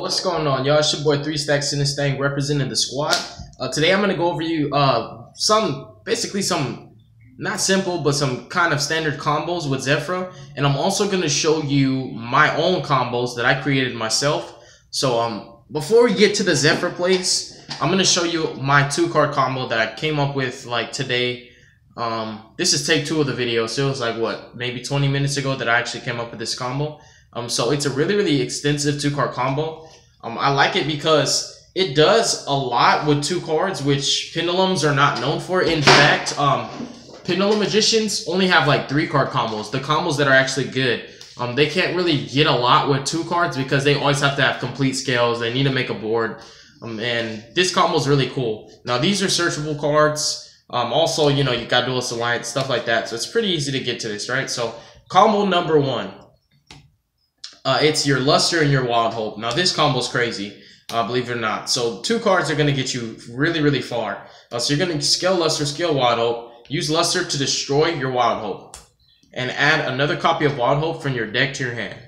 What's going on, y'all? It's your boy 3STACK representing the squad. Today I'm gonna go over you basically some not simple but some kind of standard combos with Zefra, and I'm also gonna show you my own combos that I created myself. So before we get to the Zefra plays, I'm gonna show you my 2-card combo that I came up with like today. This is take 2 of the video, so it was like what, maybe 20 minutes ago that I actually came up with this combo. So it's a really extensive 2-card combo. I like it because it does a lot with 2 cards, which pendulums are not known for. In fact, pendulum magicians only have like 3-card combos. The combos that are actually good, they can't really get a lot with 2 cards because they always have to have complete scales. They need to make a board, and this combo is really cool. Now these are searchable cards. Also, you know, you got Duelist Alliance, stuff like that. So it's pretty easy to get to this, right? So combo number 1. It's your Luster and your Wild Hope. Now this combo is crazy, believe it or not. So 2 cards are going to get you really far. So you're going to scale Luster, scale Wild Hope. Use Luster to destroy your Wild Hope. And add another copy of Wild Hope from your deck to your hand.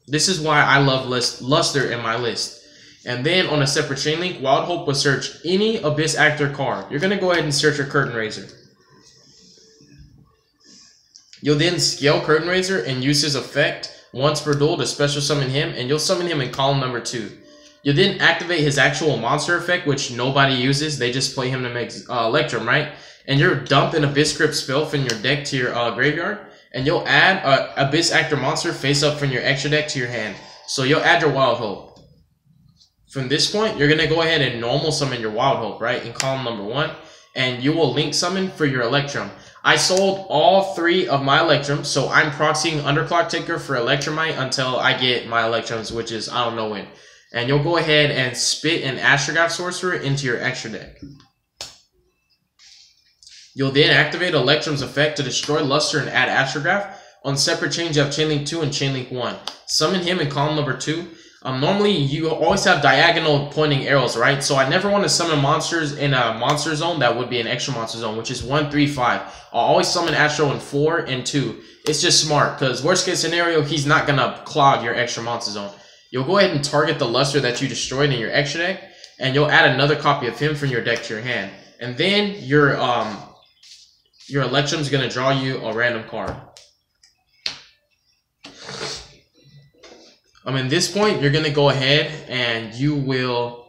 This is why I love Luster in my list. And then on a separate chain link, Wild Hope will search any Abyss Actor card. You're going to go ahead and search your Curtain Raiser. You'll then scale Curtain Raiser and use his effect once per duel to special summon him, and you'll summon him in column number 2. You'll then activate his actual monster effect, which nobody uses. They just play him to make Electrum, right? And you're dumping Abyss Crypt spell from your deck to your graveyard, and you'll add Abyss Actor monster face up from your extra deck to your hand. So you'll add your Wild Hope. From this point, you're going to go ahead and normal summon your Wild Hope, right, in column number 1, and you will link summon for your Electrum. I sold all 3 of my Electrums, so I'm proxying Underclock Ticker for Electrumite until I get my Electrums, which is I don't know when. And you'll go ahead and spit an Astrograph Sorcerer into your extra deck. You'll then activate Electrum's effect to destroy Luster and add Astrograph. On separate chains, you have Chainlink 2 and Chainlink 1. Summon him in column number 2. Normally, you always have diagonal pointing arrows, right? So I never want to summon monsters in a monster zone that would be an extra monster zone, which is 1, 3, 5. I'll always summon Astro in 4 and 2. It's just smart, because worst case scenario, he's not going to clog your extra monster zone. You'll go ahead and target the Luster that you destroyed in your extra deck, and you'll add another copy of him from your deck to your hand. And then your Electrum's going to draw you a random card. At this point, you're going to go ahead and you will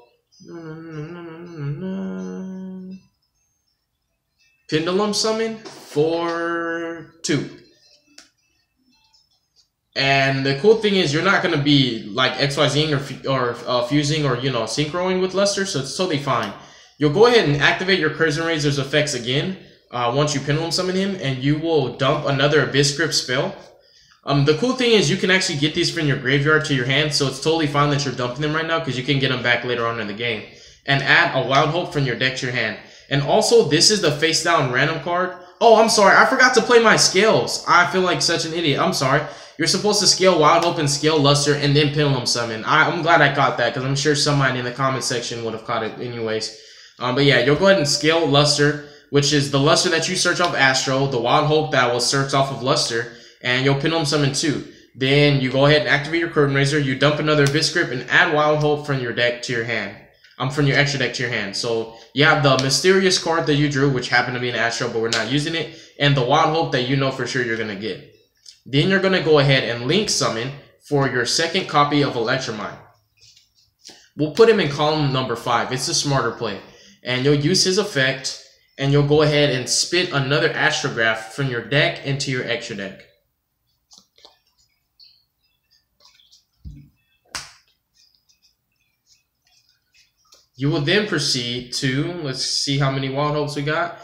Pendulum Summon for 2. And the cool thing is you're not going to be like XYZing or fusing or, you know, synchroing with Luster, so it's totally fine. You'll go ahead and activate your Curtain Raiser's effects again once you Pendulum Summon him, and you will dump another Abyss Crypt spell. The cool thing is you can actually get these from your graveyard to your hand, so it's totally fine that you're dumping them right now because you can get them back later on in the game. And add a Wild Hope from your deck to your hand. And also, this is the face down random card. Oh, I'm sorry, I forgot to play my scales. I feel like such an idiot. I'm sorry. You're supposed to scale Wild Hope and scale Luster and then Pendulum Summon. I'm glad I caught that because I'm sure somebody in the comment section would have caught it anyways. But yeah, you'll go ahead and scale Luster, which is the Luster that you search off Astro, the Wild Hope that will search off of Luster. And you'll Pendulum Summon 2. Then you go ahead and activate your Curtain Raiser. You dump another Abyss Crypt and add Wild Hope from your deck to your hand. From your extra deck to your hand. So you have the mysterious card that you drew, which happened to be an Astro, but we're not using it, and the Wild Hope that you know for sure you're gonna get. Then you're gonna go ahead and link summon for your second copy of Electrumite. We'll put him in column number 5. It's a smarter play, and you'll use his effect, and you'll go ahead and spit another Astrograph from your deck into your extra deck. You will then proceed to, let's see how many Wild Hopes we got.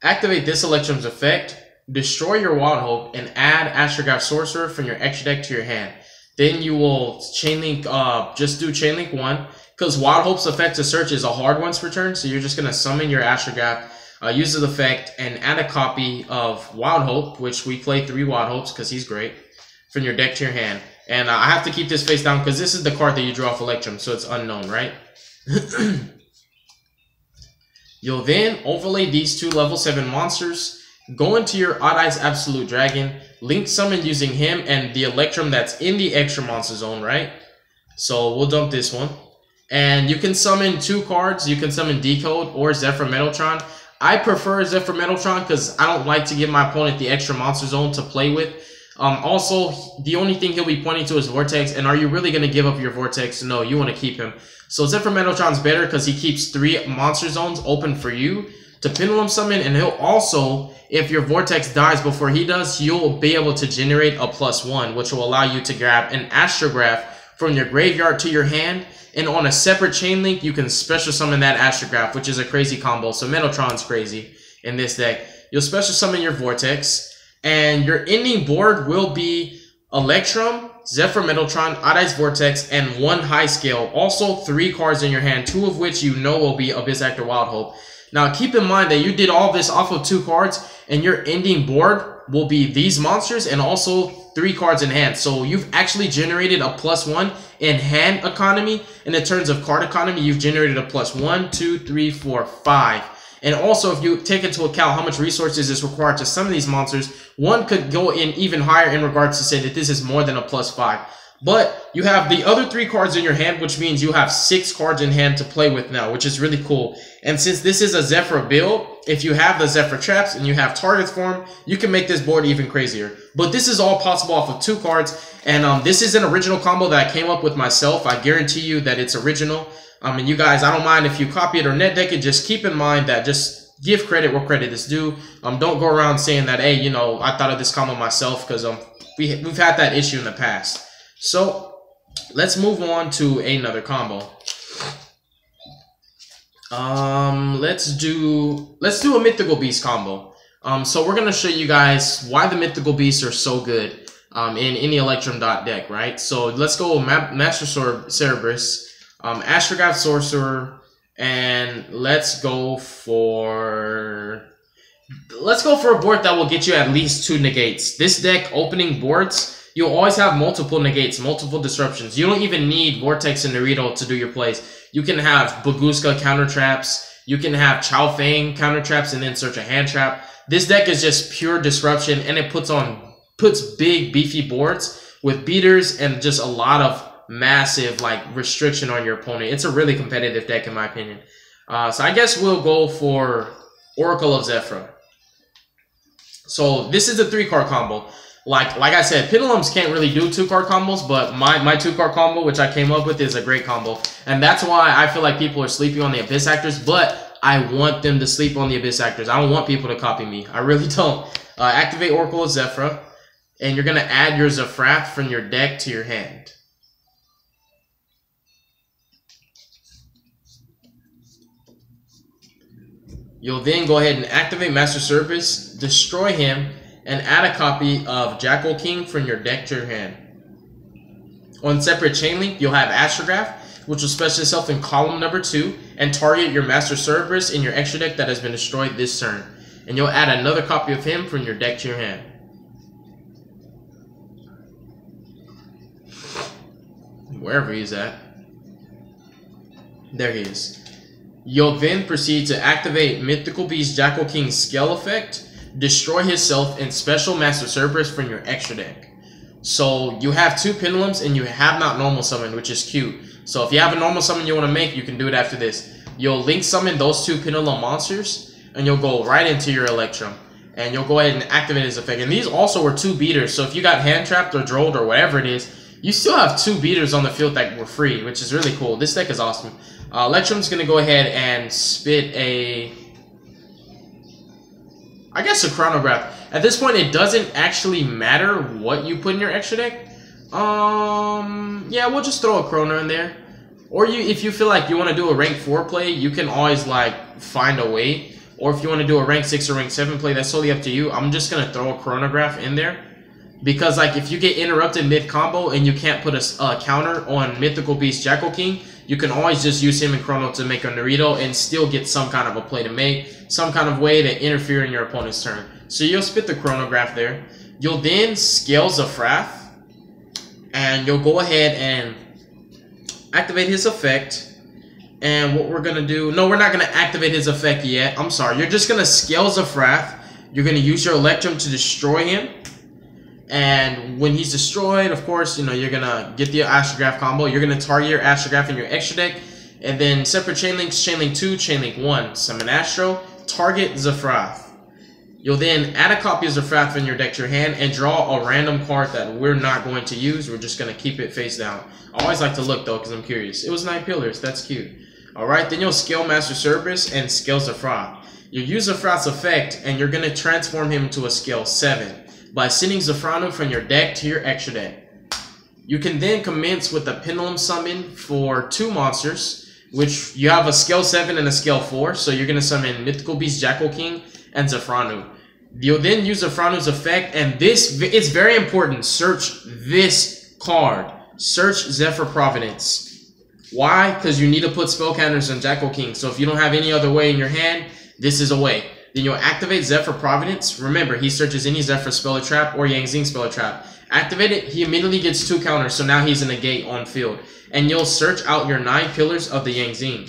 Activate this Electrum's effect, destroy your Wild Hope, and add Astrograph Sorcerer from your extra deck to your hand. Then you will Chainlink, just do Chainlink 1, because Wild Hope's effect to search is a hard once per turn, so you're just going to summon your Astrograph, use the effect, and add a copy of Wild Hope, which we play 3 Wild Hopes because he's great, from your deck to your hand. And I have to keep this face down because this is the card that you draw off Electrum, so it's unknown, right? You'll then overlay these 2 level 7 monsters, go into your Odd Eyes Absolute Dragon, link summon using him and the Electrum that's in the extra monster zone, right? So we'll dump this one. And you can summon 2 cards. You can summon Decode or Zefra Metaltron. I prefer Zefra Metaltron because I don't like to give my opponent the extra monster zone to play with. Also, the only thing he'll be pointing to is Vortex. And are you really going to give up your Vortex? No, you want to keep him. So Zefra Metaltron's better because he keeps 3 monster zones open for you to Pendulum Summon. And he'll also, if your Vortex dies before he does, you'll be able to generate a +1, which will allow you to grab an Astrograph from your graveyard to your hand. And on a separate chain link, you can special summon that Astrograph, which is a crazy combo. So Metaltron's crazy in this deck. You'll special summon your Vortex, and your ending board will be Electrum, Zefra Metaltron, Odd-Eyes Vortex, and 1 high scale. Also 3 cards in your hand, 2 of which you know will be Abyss Actor Wild Hope. Now keep in mind that you did all this off of 2 cards, and your ending board will be these monsters and also 3 cards in hand. So you've actually generated a +1 in hand economy. And in terms of card economy, you've generated a +1, 2, 3, 4, 5. And also, if you take into account how much resources is required to summon these monsters, one could go in even higher in regards to say that this is more than a +5. But you have the other 3 cards in your hand, which means you have 6 cards in hand to play with now, which is really cool. And since this is a Zefra build, if you have the Zefra traps and you have targets for them, you can make this board even crazier. But this is all possible off of 2 cards. And this is an original combo that I came up with myself. I guarantee you that it's original. And you guys, I don't mind if you copy it or net deck it. Just keep in mind that just give credit where credit is due. Don't go around saying that, hey, you know, I thought of this combo myself, because we've had that issue in the past. So let's move on to another combo. Let's do a Mythical Beast combo. So we're gonna show you guys why the Mythical Beasts are so good in any Electrum deck, right? So let's go Master Cerberus, Astrograph Sorcerer, and let's go for a board that will get you at least 2 negates. This deck opening boards, you'll always have multiple negates, multiple disruptions. You don't even need Vortex and Naruto to do your plays. You can have Baguska counter traps. You can have Chow Fang counter traps and then search a hand trap. This deck is just pure disruption, and it puts big beefy boards with beaters and just a lot of massive like restriction on your opponent. It's a really competitive deck in my opinion. So I guess we'll go for Oracle of Zefra. So this is a 3-card combo. Like I said, Pendulums can't really do 2-card combos, but my 2-card combo, which I came up with, is a great combo. And that's why I feel like people are sleeping on the Abyss Actors, but I want them to sleep on the Abyss Actors. I don't want people to copy me. I really don't. Activate Oracle of Zefra, and you're going to add your Zefra from your deck to your hand. You'll then go ahead and activate Master Cerberus, destroy him, and add a copy of Jackal King from your deck to your hand. On separate chain link, you'll have Astrograph, which will special itself in column number 2 and target your Master Cerberus in your extra deck that has been destroyed this turn. And you'll add another copy of him from your deck to your hand. Wherever he's at. There he is. You'll then proceed to activate Mythical Beast Jackal King's Scale Effect, destroy himself, and special Master Cerberus from your extra deck. So you have 2 Pendulums and you have not normal summon, which is cute. So if you have a normal summon you want to make, you can do it after this. You'll link summon those 2 Pendulum monsters and you'll go right into your Electrum. And you'll go ahead and activate his effect. And these also were 2 beaters. So if you got hand trapped or drolled or whatever it is, you still have 2 beaters on the field that were free, which is really cool. This deck is awesome. Electrum's going to go ahead and spit a chronograph. At this point, it doesn't actually matter what you put in your extra deck. Yeah, we'll just throw a chrono in there. Or if you feel like you want to do a rank 4 play, you can always like find a way. Or if you want to do a rank 6 or rank 7 play, that's totally up to you. I'm just gonna throw a chronograph in there because like if you get interrupted mid combo and you can't put a counter on Mythical Beast Jackal King, you can always just use him in Chrono to make a Naruto and still get some kind of a play to make, some kind of way to interfere in your opponent's turn. So you'll spit the chronograph there. You'll then scale Zefra, and you'll go ahead and activate his effect. And what we're gonna do, no, we're not gonna activate his effect yet. I'm sorry, you're just gonna scale Zefra. You're gonna use your Electrum to destroy him. And when he's destroyed, of course, you know, you're going to get the Astrograph combo. You're going to target your Astrograph in your extra deck. And then separate chain links, chain link 2, chain link 1. Summon Astro, target Zefra. You'll then add a copy of Zefra in your deck to your hand and draw a random card that we're not going to use. We're just going to keep it face down. I always like to look though because I'm curious. It was 9 pillars. That's cute. Alright, then you'll scale Master Cerberus and scale Zefra. You use Zefra's effect and you're going to transform him to a scale 7 by sending Zefrano from your deck to your extra deck. You can then commence with a Pendulum Summon for 2 monsters, which you have a scale 7 and a scale 4. So you're going to summon Mythical Beast Jackal King and Zefrano. You'll then use Zefrano's effect, and this it's very important. Search this card. Search Zefra Providence. Why? Because you need to put spell counters on Jackal King. So if you don't have any other way in your hand, this is a way. Then you'll activate Zefra Providence. Remember, he searches any Zefra spell or trap or Yang Zing spell or trap. Activate it, he immediately gets 2 counters, so now he's in a gate on field. And you'll search out your 9 pillars of the Yang Zing.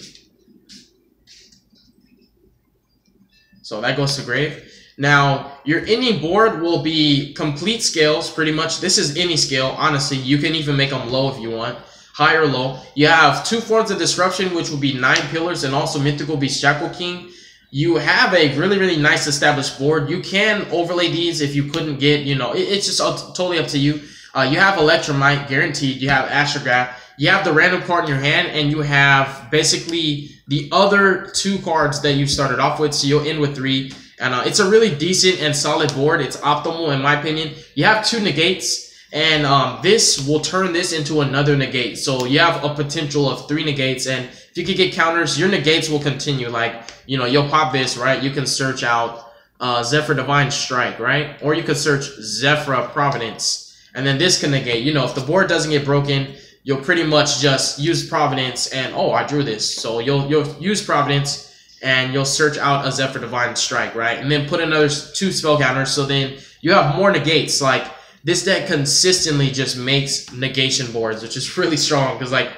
So that goes to grave. Now, your any board will be complete scales, pretty much. This is any scale, honestly. You can even make them low if you want. High or low. You have 2 forms of disruption, which will be 9 pillars, and also Mythical Beast Jackal King. You have a really nice established board. You can overlay these if you couldn't get, you know, it's just totally up to you. You have Electromite, guaranteed. You have Astrograph. You have the random card in your hand, and you have basically the other 2 cards that you started off with, so you'll end with 3. And it's a really decent and solid board. It's optimal, in my opinion. You have 2 negates, and this will turn this into another negate. So you have a potential of 3 negates, and if you can get counters, your negates will continue. Like, you know, you'll pop this, right? You can search out Zefra Divine Strike, right? Or you could search Zefra Providence, and then this can negate. You know, if the board doesn't get broken, you'll pretty much just use Providence, and oh, I drew this. So you'll use Providence, and you'll search out a Zefra Divine Strike, right? And then put another 2 spell counters, so then you have more negates. Like, this deck consistently just makes negation boards, which is really strong, because, like,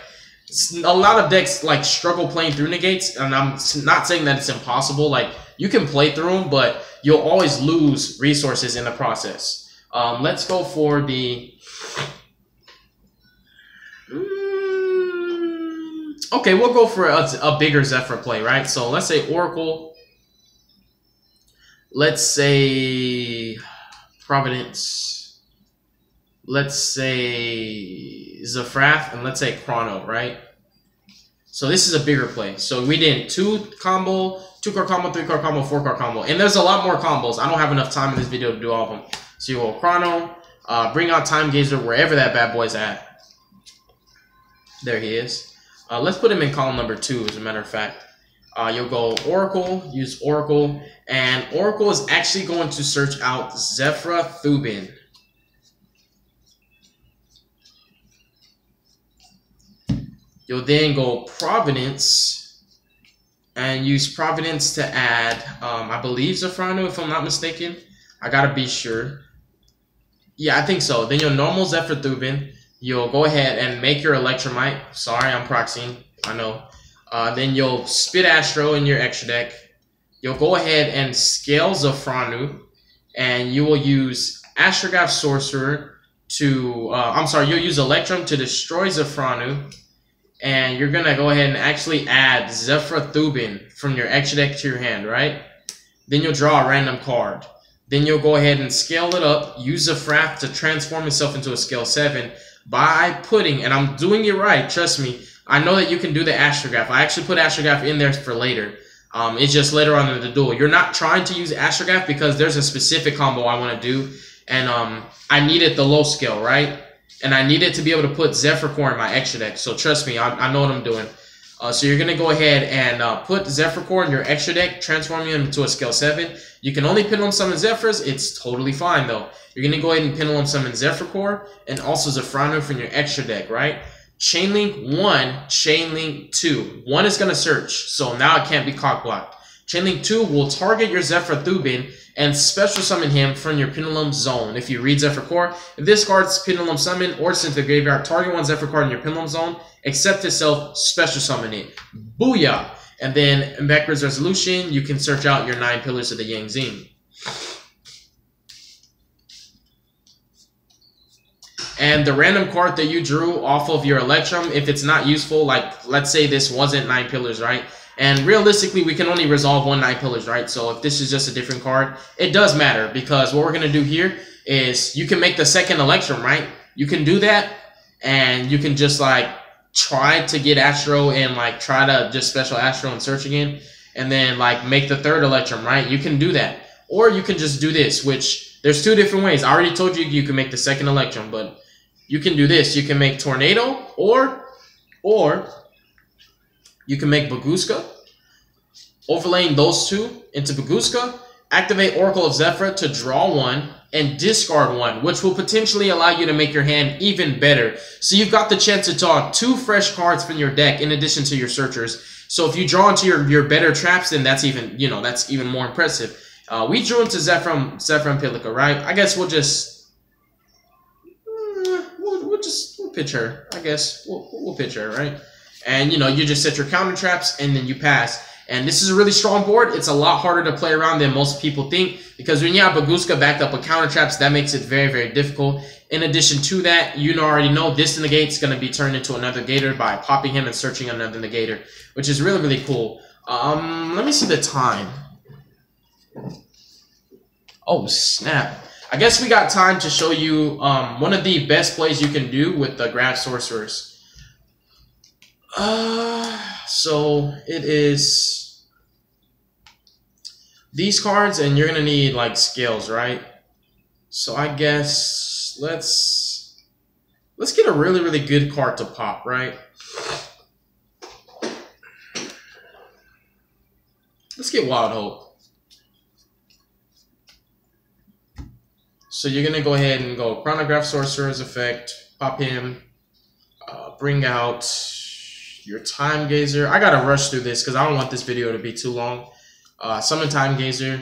a lot of decks, like, struggle playing through negates, and I'm not saying that it's impossible. Like, you can play through them, but you'll always lose resources in the process. Let's go for the... Okay, we'll go for a bigger Zefra play, right? So let's say Oracle. Let's say Providence. Let's say Zefrath, and let's say Chrono, right? So this is a bigger play. So we did 2 combo, 2-card combo, 3-card combo, 4-card combo. And there's a lot more combos. I don't have enough time in this video to do all of them. So you go Chrono, bring out Time Gazer wherever that bad boy's at. There he is. Let's put him in column number 2, as a matter of fact. You'll go Oracle, use Oracle, and Oracle is actually going to search out Zefra Thubin. You'll then go Providence, and use Providence to add, I believe, Zefrano, if I'm not mistaken. I gotta be sure. Yeah, I think so. Then you'll normal Zefra Thubin. You'll go ahead and make your Electromite. Sorry, I'm proxying. I know. Then you'll spit Astro in your extra deck. You'll go ahead and scale Zefranu. And you will use Astrograph Sorcerer to... you'll use Electrum to destroy Zefranu. And you're going to go ahead and actually add Zefra Thubin from your extra deck to your hand, right? Then you'll draw a random card. Then you'll go ahead and scale it up. Use Zefrath to transform itself into a scale 7. By putting, and I'm doing it right, trust me, I know that you can do the Astrograph. I actually put Astrograph in there for later. It's just later on in the duel. You're not trying to use Astrograph because there's a specific combo I want to do, and I needed the low scale, right? And I needed to be able to put Zefra Core in my extra deck, so trust me, I know what I'm doing. So you're going to go ahead and put Zefra Core in your extra deck, transforming him into a scale 7. You can only Pendulum Summon Zefras. It's totally fine, though. You're going to go ahead and Pendulum Summon Zefra Core and also Zefrano from your extra deck, right? Chainlink 1, Chainlink 2. 1 is going to search, so now it can't be cock blocked. Chainlink 2 will target your Zefra Thubin and special summon him from your Pendulum Zone. If you read Zefra Core, if this card's Pendulum Summon or sent to the graveyard, target one Zefra card in your Pendulum Zone, accept itself, special summon it. Booyah! And then in backwards resolution, you can search out your 9 pillars of the Yang Zing. And the random card that you drew off of your Electrum, if it's not useful, like let's say this wasn't 9 pillars, right? And realistically, we can only resolve 1 9 pillars, right? So if this is just a different card, it does matter, because what we're going to do here is you can make the second Electrum, right? You can do that, and you can just like try to get Astro and like try to just special Astro and search again, and then like make the third Electrum, right? You can do that. Or you can just do this, which there's 2 different ways. I already told you you can make the second Electrum, but you can do this. You can make Tornado, or you can make Baguska, overlaying those 2 into Baguska, activate Oracle of Zefra to draw 1 and discard 1, which will potentially allow you to make your hand even better. So you've got the chance to draw 2 fresh cards from your deck in addition to your searchers. So if you draw into your better traps, then that's even, you know, that's even more impressive. We drew into Zefra and Pilica, right? I guess we'll pitch her. I guess we'll pitch her, right? And you know, you just set your counter traps and then you pass. And this is a really strong board. It's a lot harder to play around than most people think, because when you have Baguska backed up with counter traps, that makes it very, very difficult. In addition to that, you already know this negate is going to be turned into another Gator by popping him and searching another Negator, which is really, really cool. Let me see the time. Oh, snap. I guess we got time to show you one of the best plays you can do with the Grab Sorcerers. So it is these cards, and you're gonna need like scales, right? So I guess let's get a really, really good card to pop, right? Let's get Wild Hope. So you're gonna go ahead and go Chronograph Sorcerer's effect, pop him, bring out your Time Gazer. I gotta rush through this because I don't want this video to be too long. Summon Time Gazer,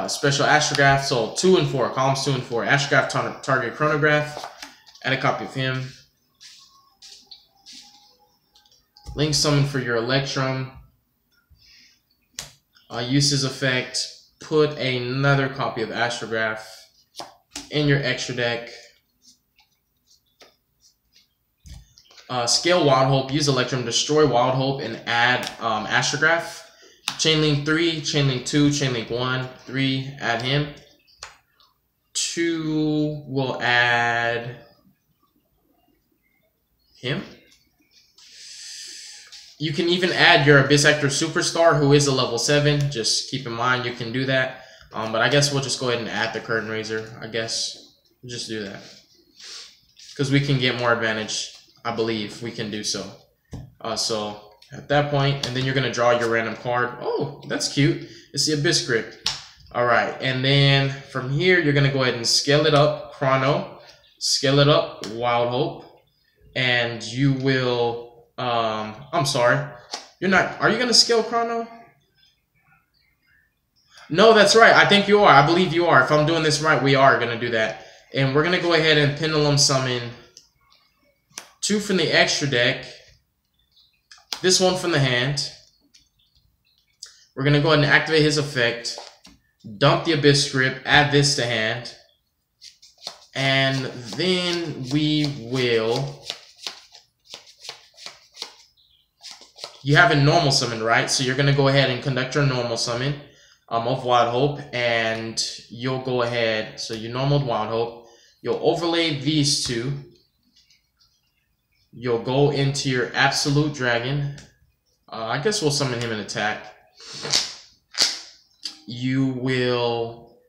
special Astrograph. So 2 and 4, columns 2 and 4. Astrograph target Chronograph. Add a copy of him. Link summon for your Electrum. Use his effect. Put another copy of Astrograph in your extra deck. Scale Wild Hope, use Electrum, destroy Wild Hope, and add Astrograph. Chainlink 3, Chainlink 2, Chainlink 1, 3, add him. 2 will add him. You can even add your Abyss Actor Superstar, who is a level 7. Just keep in mind you can do that. But I guess we'll just go ahead and add the Curtain Raiser. I guess we'll just do that, because we can get more advantage. I believe we can do so. So at that point, and then you're going to draw your random card. Oh, that's cute. It's the Abyss Script. All right. And then from here, you're going to go ahead and scale it up, Chrono. Scale it up, Wild Hope. And you will, I'm sorry. You're not, are you going to scale Chrono? No, that's right. I think you are. I believe you are. If I'm doing this right, we are going to do that. And we're going to go ahead and Pendulum Summon 2 from the extra deck, this 1 from the hand. We're going to go ahead and activate his effect, dump the Abyss Script, add this to hand, and then we will... You have a normal summon, right? So you're going to go ahead and conduct your normal summon of Wild Hope, and you'll go ahead, so you normaled Wild Hope, you'll overlay these 2. You'll go into your Absolute Dragon. I guess we'll summon him and attack. You will...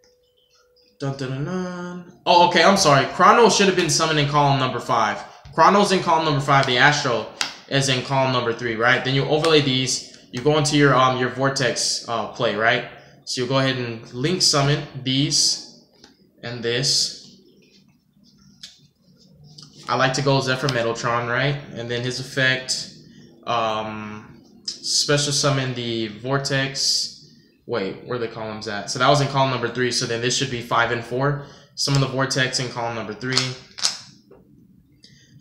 Dun, dun, dun, dun. Oh, okay, I'm sorry. Chrono should have been summoned in column number 5. Chrono's in column number 5. The Astro is in column number 3, right? Then you overlay these. You go into your Vortex play, right? So you'll go ahead and link summon these and this. I like to go Zefra Metaltron, right? And then his effect, special summon the Vortex. Wait, where are the columns at? So that was in column number 3. So then this should be 5 and 4. Summon the Vortex in column number 3.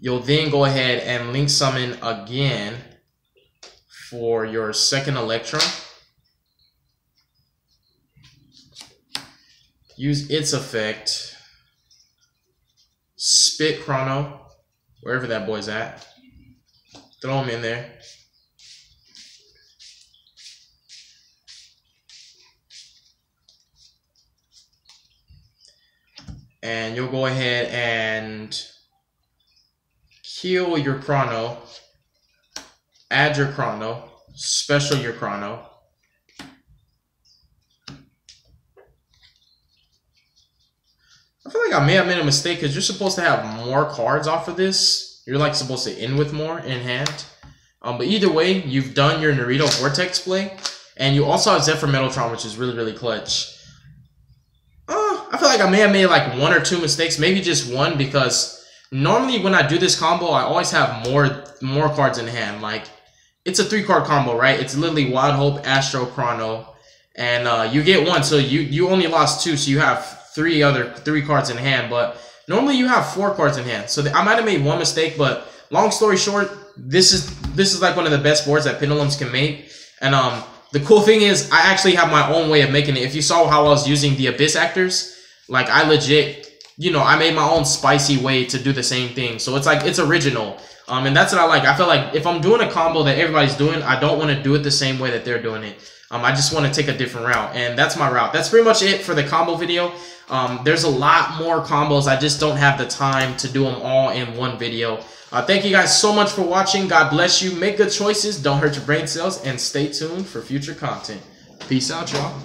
You'll then go ahead and link summon again for your second Electrum. Use its effect. spit chrono, wherever that boy's at. Throw him in there. And you'll go ahead and heal your chrono, add your chrono, special your chrono. I feel like I may have made a mistake because you're supposed to have more cards off of this. You're like supposed to end with more in hand. But either way, you've done your Naruto Vortex play. And you also have Zefra Metaltron, which is really, really clutch. I feel like I may have made like 1 or 2 mistakes. Maybe just 1, because normally when I do this combo, I always have more cards in hand. Like, it's a 3-card combo, right? It's literally Wild Hope, Astro, Chrono. And you get 1, so you only lost 2, so you have 3 cards in hand, but normally you have 4 cards in hand. So I might have made 1 mistake, but long story short, this is like one of the best boards that Pendulums can make. And the cool thing is I actually have my own way of making it. If you saw how I was using the Abyss Actors, like I legit, you know, I made my own spicy way to do the same thing. So it's like, it's original. And that's what I like. I feel like if I'm doing a combo that everybody's doing, I don't want to do it the same way that they're doing it. I just want to take a different route, and that's my route. That's pretty much it for the combo video. There's a lot more combos. I just don't have the time to do them all in one video. Thank you guys so much for watching. God bless you. Make good choices. Don't hurt your brain cells, and stay tuned for future content. Peace out, y'all.